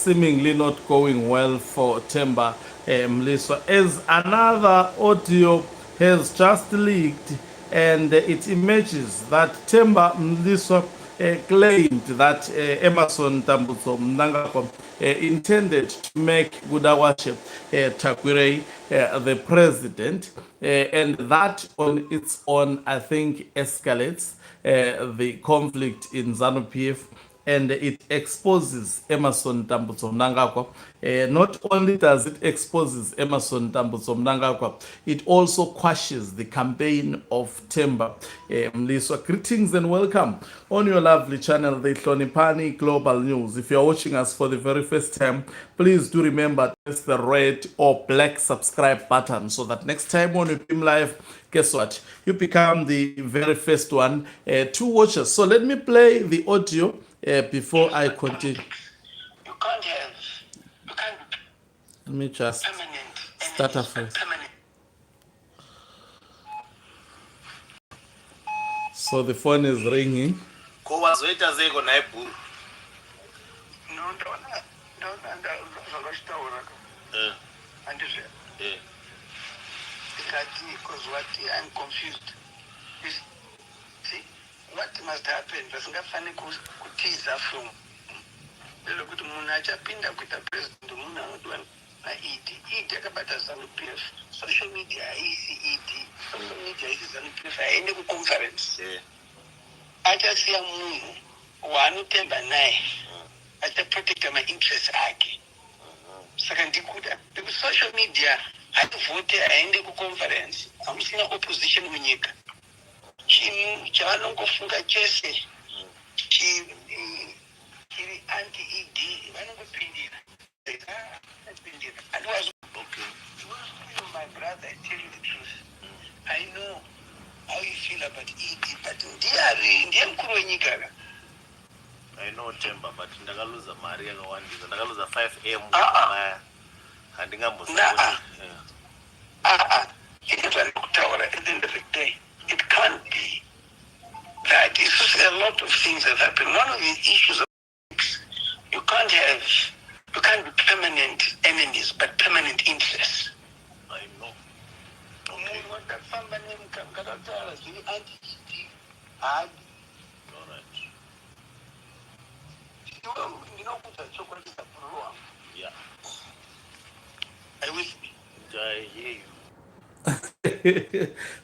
seemingly not going well for Temba Mliswa, as another audio has just leaked, and it emerges that Temba Mliswa claimed that Emerson Tambutso Mnangagwa intended to make Budawashe Tagwirei the president, and that on its own, I think, escalates the conflict in ZANU-PF, and it exposes Emerson Tambutso Mnangagwa. Not only does it exposes Emerson Tambutso Mnangagwa, it also quashes the campaign of Temba Mliswa. Greetings and welcome on your lovely channel, the Hlonipani Global News. If you're watching us for the very first time, please do remember to press the red or black subscribe button so that next time when we beam live, guess what? You become the very first one to watch us. So let me play the audio before I continue. You can't have, you can't Let me just start afresh. So the phone is ringing. Because what I'm confused. See, what must happen? Kutiza from kuti munhu achapinda kuita president munhu anodiwa naED akabata ZANU-PF. Social media haisi ED, social media haisi ZANU-PF, haende kuconference. Achasiya munhu waanotemba naye achaprotecta mainterest ake. Saka ndikuda social media haivhote haende kuconference, hamusina opposition munyika. Chinhu chavanongofunga chese chiri anti-ED vanongopindira. And was okay. My brother, I tell you the truth. I know how you feel about ED, but ndiye mkuru wenyika. I know Temba, but ndakaluza mari yakawandisa, ndakaluza 5M. Handingambosa. At the end of the day, it can't be that. It's just a lot of things that happen. One of the issues of you can't be permanent enemies, but permanent interests. I know. Okay. Yeah. Are you with me? I hear you.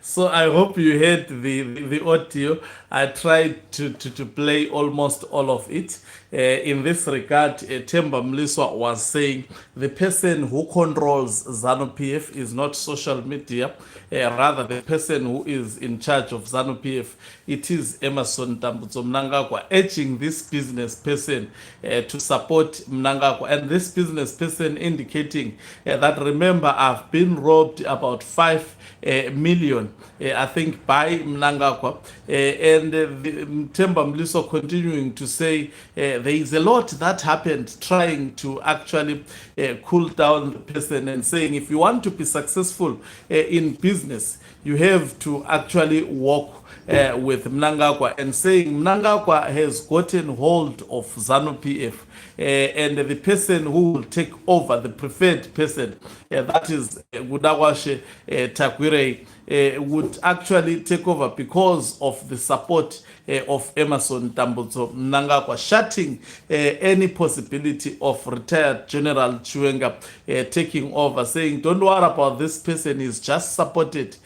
So I hope you heard the audio. I tried to play almost all of it. In this regard, Temba Mliswa was saying the person who controls ZANU-PF is not social media, rather the person who is in charge of ZANU-PF, it is Emerson Tambutso Mnangagwa, urging this business person to support Mnangagwa, and this business person indicating that, remember, I've been robbed about 5 million, I think, by Mnangagwa, and Temba Mliswa continuing to say there is a lot that happened, trying to actually cool down the person and saying if you want to be successful in business, you have to actually work with Mnangagwa, and saying Mnangagwa has gotten hold of ZANU-PF, and the person who will take over, the preferred person, that is Budawashe Tagwirei, would actually take over because of the support of Emerson Tambutso Mnangagwa, shutting any possibility of retired General Chiwenga taking over, saying don't worry about this person, is just supported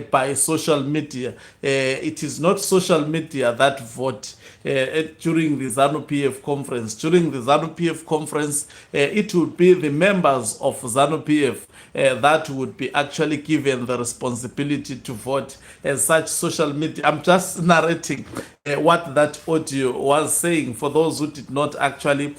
by social media. It is not social media that vote during the ZANU-PF conference. During the ZANU-PF conference, it would be the members of ZANU-PF that would be actually given the responsibility to vote. As such, social media, I'm just narrating what that audio was saying for those who did not actually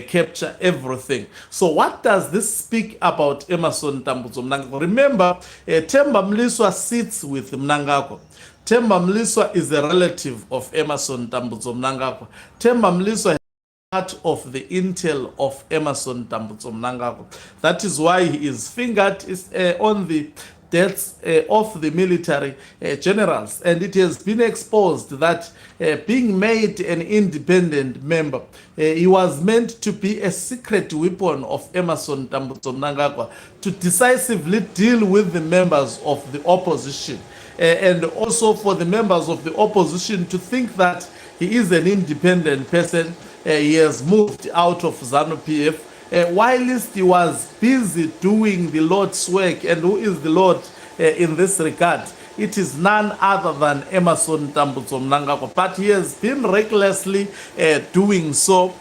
capture everything. So what does this speak about Emerson Tambutso Mnangagwa? Remember, Temba Mliswa sits with Mnangagwa. Temba Mliswa is a relative of Emerson Tambutso Mnangagwa. Temba Mliswa part of the intel of Emerson Tambutso Mnangagwa. That is why he is fingered on the deaths of the military generals, and it has been exposed that being made an independent member, he was meant to be a secret weapon of Emmerson Mnangagwa to decisively deal with the members of the opposition, and also for the members of the opposition to think that he is an independent person. He has moved out of ZANU-PF whilst he was busy doing the Lord's work. And who is the Lord in this regard? It is none other than Emmerson Mnangagwa. But he has been recklessly doing so,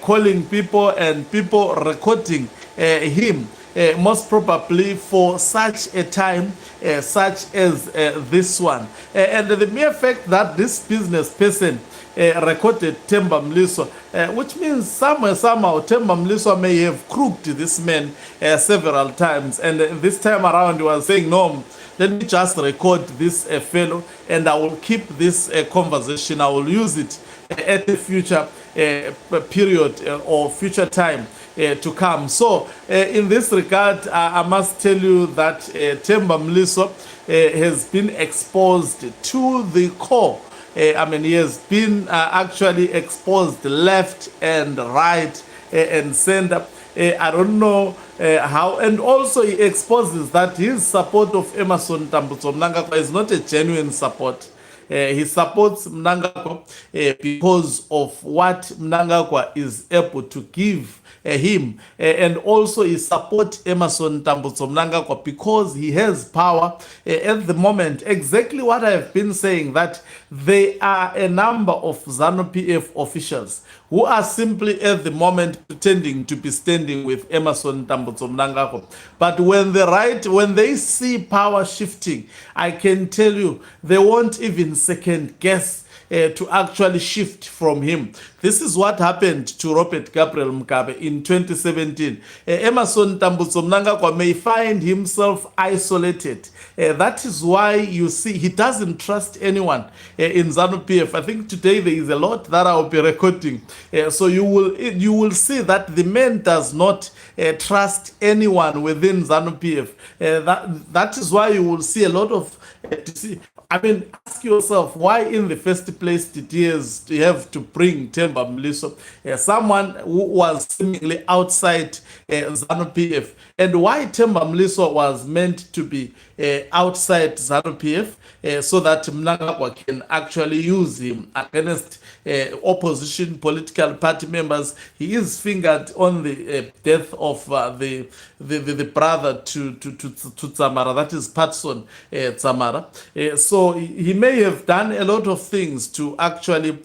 calling people and people recording him, most probably for such a time such as this one. And the mere fact that this business person recorded Temba Mliswa, which means somehow Temba Mliswa may have crooked this man several times, and this time around he was saying, no, let me just record this fellow and I will keep this conversation, I will use it at a future period or future time to come. So in this regard, I must tell you that Temba Mliswa has been exposed to the core. I mean, he has been actually exposed left and right and center. I don't know how, and also he exposes that his support of Emmerson Mnangagwa is not a genuine support. He supports Mnangagwa because of what Mnangagwa is able to give him, and also he supports Emmerson Mnangagwa because he has power at the moment. Exactly what I have been saying, that there are a number of ZANU-PF officials who are simply at the moment pretending to be standing with Emmerson Mnangagwa. But when they see power shifting, I can tell you they won't even second guess to actually shift from him. This is what happened to Robert Gabriel Mugabe in 2017. Emmerson Mnangagwa may find himself isolated. That is why you see he doesn't trust anyone in ZANU-PF. I think today there is a lot that I will be recording. So you will see that the man does not trust anyone within ZANU-PF. That is why you will see a lot of I mean, ask yourself, why in the first place did he have to bring Temba Mliswa, someone who was seemingly outside ZANU-PF, and why Temba Mliswa was meant to be outside ZANU-PF, so that Mnangagwa can actually use him against opposition political party members. He is fingered on the death of the brother to Tsamara, that is Patson Tsamara. So he may have done a lot of things to actually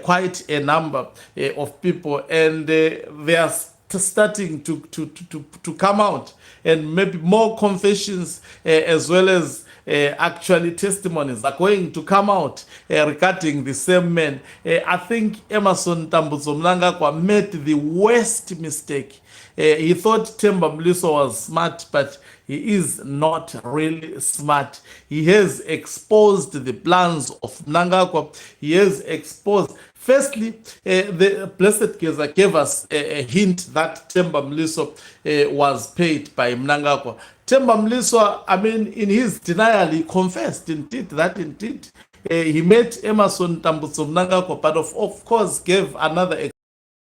quite a number of people, and they are starting to come out, and maybe more confessions as well as actually testimonies are going to come out regarding the same man. I think Emmerson Mnangagwa made the worst mistake. He thought Temba Mliswa was smart, but he is not really smart. He has exposed the plans of Mnangagwa. He has exposed. Firstly, the Blessed Geza gave us a hint that Temba Mliswa was paid by Mnangagwa. Temba Mliswa, I mean, in his denial, he confessed indeed that he met Emmerson Mnangagwa, but of course gave another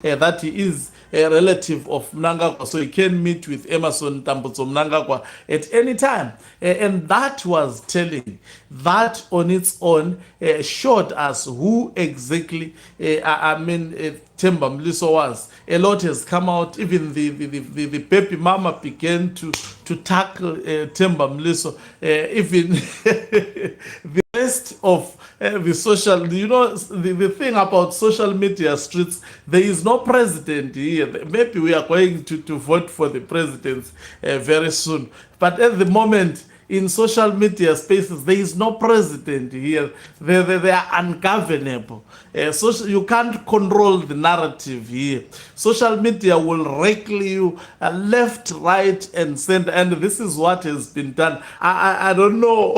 that he is a relative of Mnangagwa, so he can meet with Emmerson Mnangagwa at any time. And that was telling. That on its own showed us who exactly, Temba Mliswa was. A lot has come out. Even the baby mama began to tackle Temba Mliswa. Even the rest of the social, the thing about social media streets, there is no president here. Maybe we are going to vote for the presidents very soon. But at the moment, in social media spaces, there is no president here. They are ungovernable. You can't control the narrative here. Social media will wreckle you left, right, and center. And this is what has been done. I don't know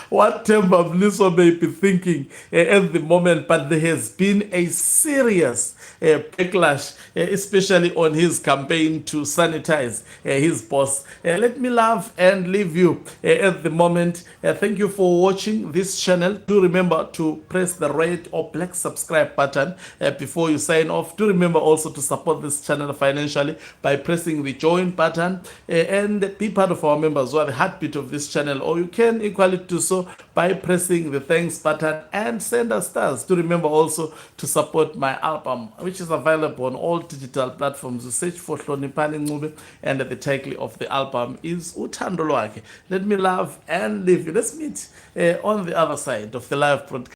what Temba Mliswa may be thinking at the moment, but there has been a serious backlash, especially on his campaign to sanitize his boss. Let me love and leave you at the moment. Thank you for watching this channel. Do remember to press the red or black subscribe button before you sign off. Do remember also to support this channel financially by pressing the join button and be part of our members who are the heartbeat of this channel, or you can equally do so by pressing the thanks button and send us stars. Do remember also to support my album, which is available on all digital platforms. You search for Hloniphani Ncube, and the title of the album is Uthando Lwakhe. Let me love and leave you. Let's meet on the other side of the live broadcast.